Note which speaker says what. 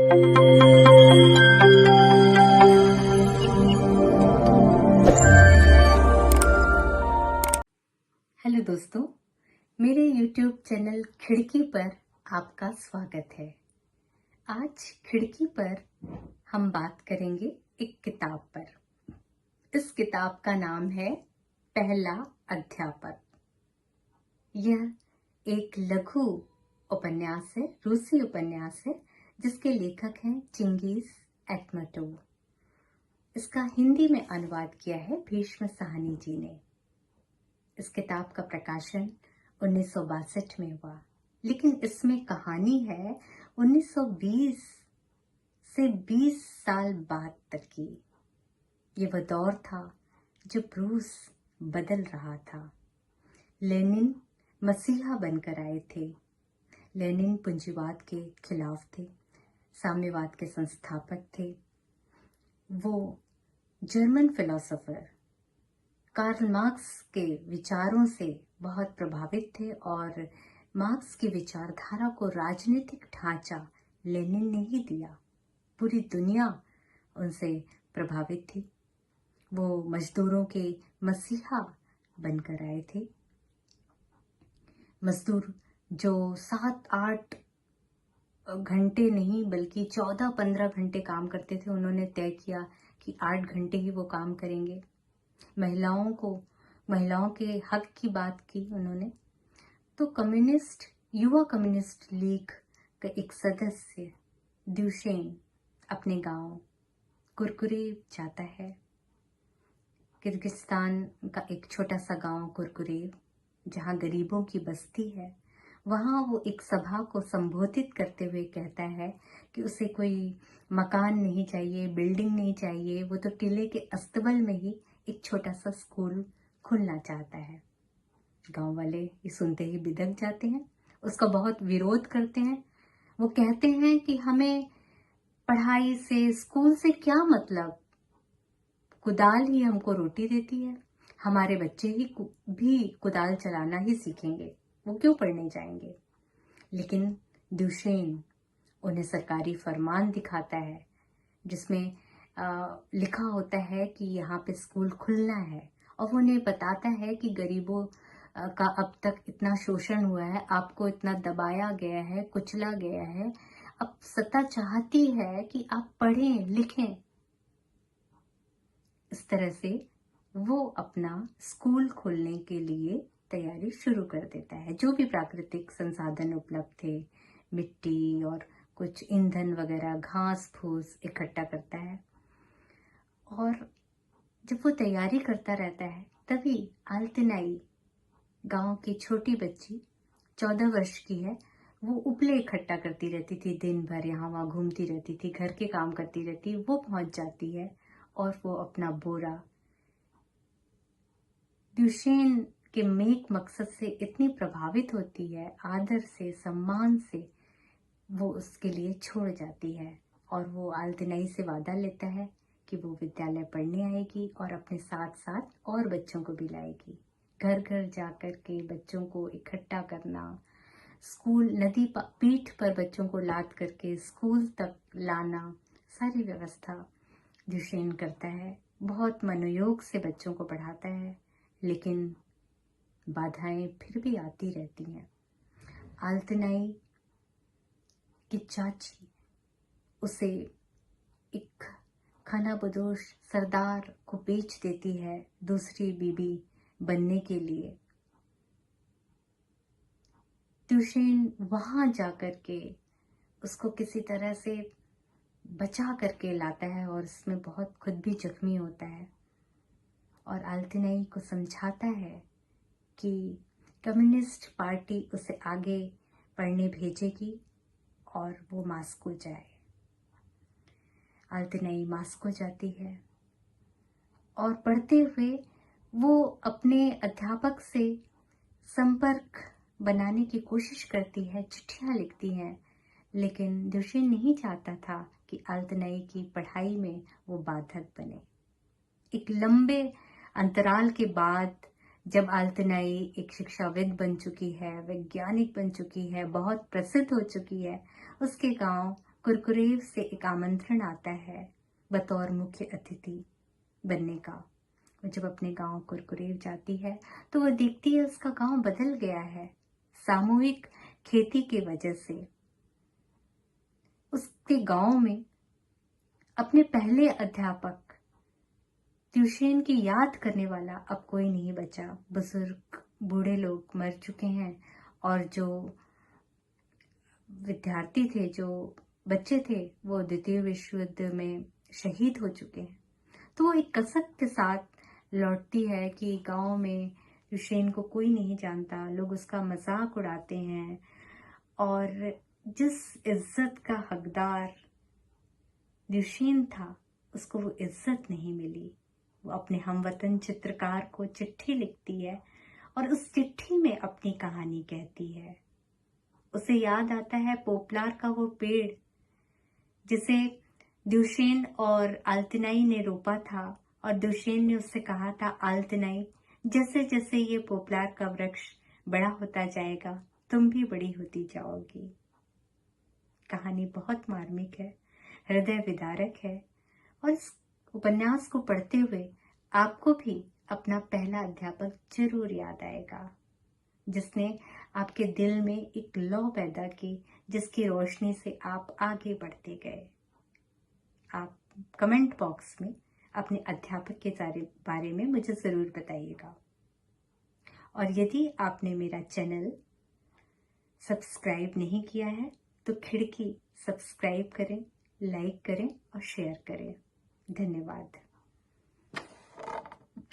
Speaker 1: Hello दोस्तों, मेरे YouTube channel खिड़की पर आपका स्वागत है। आज खिड़की पर हम बात करेंगे एक किताब पर। इस किताब का नाम है पहला अध्यापक। यह एक लघु उपन्यास है, रूसी उपन्यास है, जिसके लेखक हैं चिंगीज ऐटमतोव। इसका हिंदी में अनुवाद किया है भीष्म साहनी जी ने। इस किताब का प्रकाशन 1962 में हुआ, लेकिन इसमें कहानी है 1920 से 20 साल बाद तक की। ये वह दौर था जब रूस बदल रहा था। लेनिन मसीहा बनकर आए थे। लेनिन पूंजीवाद के खिलाफ थे, साम्यवाद के संस्थापक थे। वो जर्मन फिलोसोफर कार्ल मार्क्स के विचारों से बहुत प्रभावित थे और मार्क्स की विचारधारा को राजनीतिक ढांचा लेनिन ने ही दिया। पूरी दुनिया उनसे प्रभावित थी। वो मजदूरों के मसीहा बनकर आए थे। मजदूर जो 7-8 घंटे नहीं बल्कि 14-15 घंटे काम करते थे, उन्होंने तय किया कि 8 घंटे ही वो काम करेंगे। महिलाओं के हक की बात की उन्होंने। तो युवा कम्युनिस्ट लीग का एक सदस्य ड्यूशेन अपने गांव कुरकुरेव जाता है। किर्गिस्तान का एक छोटा सा गांव कुरकुरेव, जहां गरीबों की बस्ती है, वहां वो एक सभा को संबोधित करते हुए कहता है कि उसे कोई मकान नहीं चाहिए, बिल्डिंग नहीं चाहिए। वो तो टिले के अस्तबल में ही एक छोटा सा स्कूल खुलना चाहता है। गांव वाले ये सुनते ही बिदक जाते हैं, उसका बहुत विरोध करते हैं। वो कहते हैं कि हमें पढ़ाई से, स्कूल से क्या मतलब, कुदाल ही हमको रोटी देती है। हमारे बच्चे भी कुदाल चलाना ही सीखेंगे, वो क्यों पढ़ने जाएंगे। लेकिन ड्यूशेन उन्हें सरकारी फरमान दिखाता है, जिसमें लिखा होता है कि यहाँ पे स्कूल खुलना है, और वो उन्हें बताता है कि गरीबों का अब तक इतना शोषण हुआ है, आपको इतना दबाया गया है, कुचला गया है। अब सत्ता चाहती है कि आप पढ़ें लिखें। इस तरह से वो अपना स्कूल खोलने के लिए तैयारी शुरू कर देता है। जो भी प्राकृतिक संसाधन उपलब्ध थे, मिट्टी और कुछ ईंधन वगैरह, घास फूस इकट्ठा करता है। और जब वो तैयारी करता रहता है, तभी आल्तनाई गांव की छोटी बच्ची 14 वर्ष की है। वो उपले इकट्ठा करती रहती थी, दिन भर यहाँ वहाँ घूमती रहती थी, घर के काम करती रहती। वो पहुंच जाती है और वो अपना बोरा ड्यूशेन के नेक मकसद से इतनी प्रभावित होती है, आदर से, सम्मान से वो उसके लिए छोड़ जाती है। और वो आल्तनाई से वादा लेता है कि वो विद्यालय पढ़ने आएगी और अपने साथ साथ और बच्चों को भी लाएगी। घर घर जाकर के बच्चों को इकट्ठा करना, स्कूल नदी पीठ पर बच्चों को लाद करके स्कूल तक लाना, सारी व्यवस्था ड्यूशेन करता है। बहुत मनोयोग से बच्चों को पढ़ाता है, लेकिन बाधाएं फिर भी आती रहती हैं। आल्तनाई की चाची उसे एक खानाबदोश सरदार को बेच देती है दूसरी बीबी बनने के लिए। ड्यूशेन वहां जाकर के उसको किसी तरह से बचा करके लाता है और इसमें बहुत खुद भी जख्मी होता है, और आल्तनाई को समझाता है कि कम्युनिस्ट पार्टी उसे आगे पढ़ने भेजेगी और वो मॉस्को जाए। आल्तनाई मॉस्को जाती है और पढ़ते हुए वो अपने अध्यापक से संपर्क बनाने की कोशिश करती है, चिट्ठियां लिखती हैं। लेकिन ड्यूशेन नहीं चाहता था कि आल्तनाई की पढ़ाई में वो बाधक बने। एक लंबे अंतराल के बाद जब आल्तनाई एक शिक्षाविद बन चुकी है, वैज्ञानिक बन चुकी है, बहुत प्रसिद्ध हो चुकी है, उसके गांव कुरकुरेव से एक आमंत्रण आता है बतौर मुख्य अतिथि बनने का। वो जब अपने गांव कुरकुरेव जाती है तो वो देखती है उसका गांव बदल गया है सामूहिक खेती की वजह से। उसके गांव में अपने पहले अध्यापक ट्यूशन की याद करने वाला अब कोई नहीं बचा। बुजुर्ग बूढ़े लोग मर चुके हैं और जो विद्यार्थी थे, जो बच्चे थे, वो द्वितीय विश्व युद्ध में शहीद हो चुके हैं। तो वो एक कसक के साथ लौटती है कि गांव में ट्यूशन को कोई नहीं जानता, लोग उसका मजाक उड़ाते हैं और जिस इज्जत का हकदार ड्यूशेन था उसको वो इज्जत नहीं मिली। वो अपने हमवतन चित्रकार को चिट्ठी लिखती है और उस चिट्ठी में अपनी कहानी कहती है। उसे याद आता है पोपलार का वो पेड़ जिसे ड्यूशेन और आल्तिनाई ने रोपा था और ड्यूशेन ने उससे कहा था, आल्तिनाई, जैसे जैसे ये पोपलार का वृक्ष बड़ा होता जाएगा तुम भी बड़ी होती जाओगी। कहानी बहुत मार्मिक है, हृदय विदारक है और इस उपन्यास को पढ़ते हुए आपको भी अपना पहला अध्यापक जरूर याद आएगा जिसने आपके दिल में एक लौ पैदा की, जिसकी रोशनी से आप आगे बढ़ते गए। आप कमेंट बॉक्स में अपने अध्यापक के बारे में मुझे जरूर बताइएगा और यदि आपने मेरा चैनल सब्सक्राइब नहीं किया है तो खिड़की सब्सक्राइब करें, लाइक करें और शेयर करें। धन्यवाद।